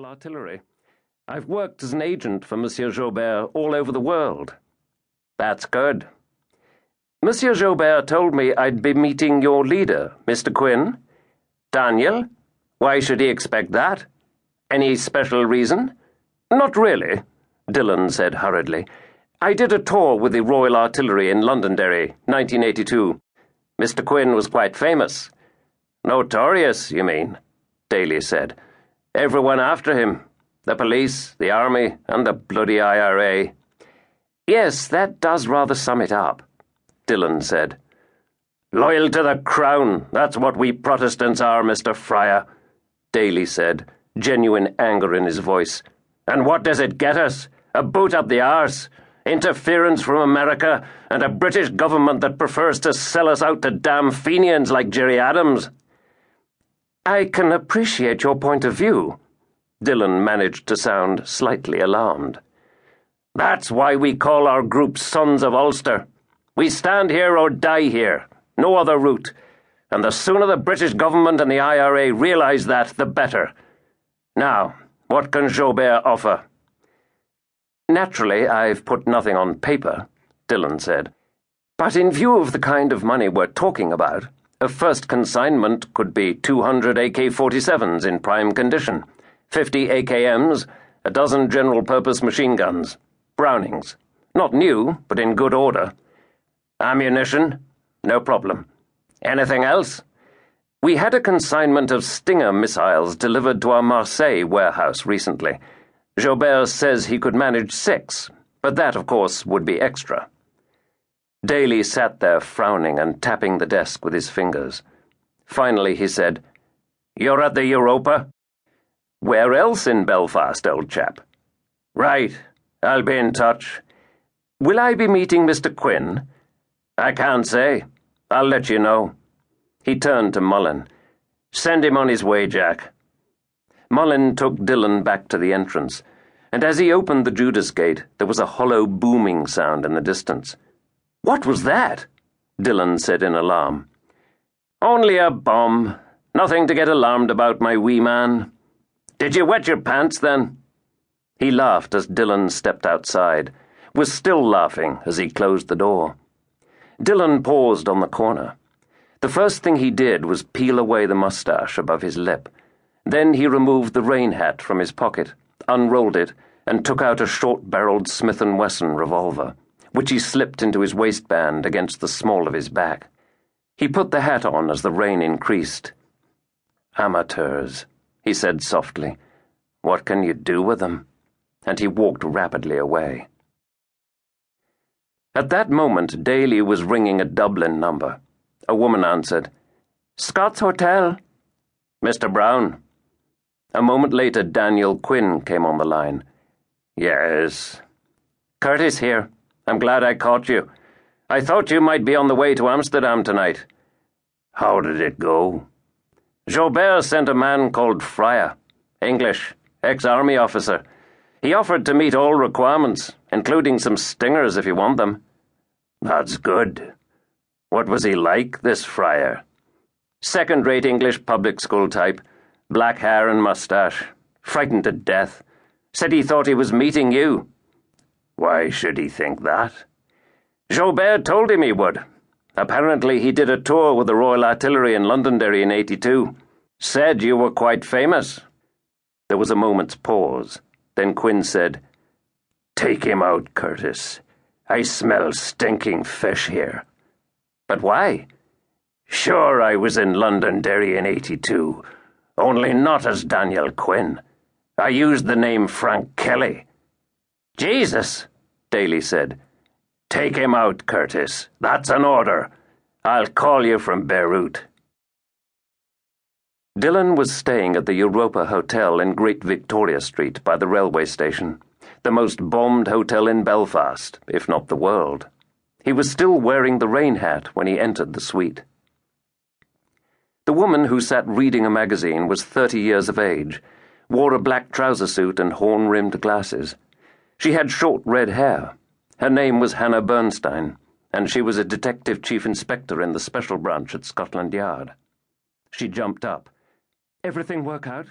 Royal Artillery. I've worked as an agent for Monsieur Joubert all over the world. That's good. Monsieur Joubert told me I'd be meeting your leader, Mr. Quinn. Daniel? Why should he expect that? Any special reason? Not really, Dillon said hurriedly. I did a tour with the Royal Artillery in Londonderry, 1982. Mr. Quinn was quite famous. Notorious, you mean? Daly said. Everyone after him. The police, the army, and the bloody IRA. Yes, that does rather sum it up, Dillon said. Loyal to the Crown, that's what we Protestants are, Mr. Fryer, Daly said, genuine anger in his voice. And what does it get us? A boot up the arse? Interference from America, and a British government that prefers to sell us out to damn Fenians like Gerry Adams. I can appreciate your point of view. Dillon managed to sound slightly alarmed. That's why we call our group Sons of Ulster. We stand here or die here. No other route. And the sooner the British government and the IRA realise that, the better. Now, what can Joubert offer? Naturally, I've put nothing on paper, Dillon said. But in view of the kind of money we're talking about, a first consignment could be 200 AK-47s in prime condition, 50 AKMs, a dozen general-purpose machine guns, Brownings. Not new, but in good order. Ammunition? No problem. Anything else? We had a consignment of Stinger missiles delivered to our Marseille warehouse recently. Joubert says he could manage 6, but that, of course, would be extra. Daly sat there frowning and tapping the desk with his fingers. Finally he said, You're at the Europa? Where else in Belfast, old chap? Right. I'll be in touch. Will I be meeting Mr. Quinn? I can't say. I'll let you know. He turned to Mullen. Send him on his way, Jack. Mullen took Dillon back to the entrance, and as he opened the Judas gate, there was a hollow booming sound in the distance. What was that? Dillon said in alarm. Only a bomb. Nothing to get alarmed about, my wee man. Did you wet your pants, then? He laughed as Dillon stepped outside, was still laughing as he closed the door. Dillon paused on the corner. The first thing he did was peel away the mustache above his lip. Then he removed the rain hat from his pocket, unrolled it, and took out a short-barreled Smith & Wesson revolver, which he slipped into his waistband against the small of his back. He put the hat on as the rain increased. Amateurs, he said softly. What can you do with them? And he walked rapidly away. At that moment, Daly was ringing a Dublin number. A woman answered. Scott's Hotel. Mr. Brown. A moment later, Daniel Quinn came on the line. Yes. Curtis here. I'm glad I caught you. I thought you might be on the way to Amsterdam tonight. How did it go? Joubert sent a man called Fryer, English, ex-army officer. He offered to meet all requirements, including some stingers if you want them. That's good. What was he like, this Fryer? Second-rate English public school type, black hair and mustache, frightened to death. Said he thought he was meeting you. Why should he think that? Joubert told him he would. Apparently he did a tour with the Royal Artillery in Londonderry in '82. Said you were quite famous. There was a moment's pause. Then Quinn said, Take him out, Curtis. I smell stinking fish here. But why? Sure, I was in Londonderry in '82, only not as Daniel Quinn. I used the name Frank Kelly. Jesus, Daly said. Take him out, Curtis. That's an order. I'll call you from Beirut. Dillon was staying at the Europa Hotel in Great Victoria Street by the railway station, the most bombed hotel in Belfast, if not the world. He was still wearing the rain hat when he entered the suite. The woman who sat reading a magazine was 30 years of age, wore a black trouser suit and horn-rimmed glasses. She had short red hair. Her name was Hannah Bernstein, and she was a detective chief inspector in the special branch at Scotland Yard. She jumped up. Everything work out?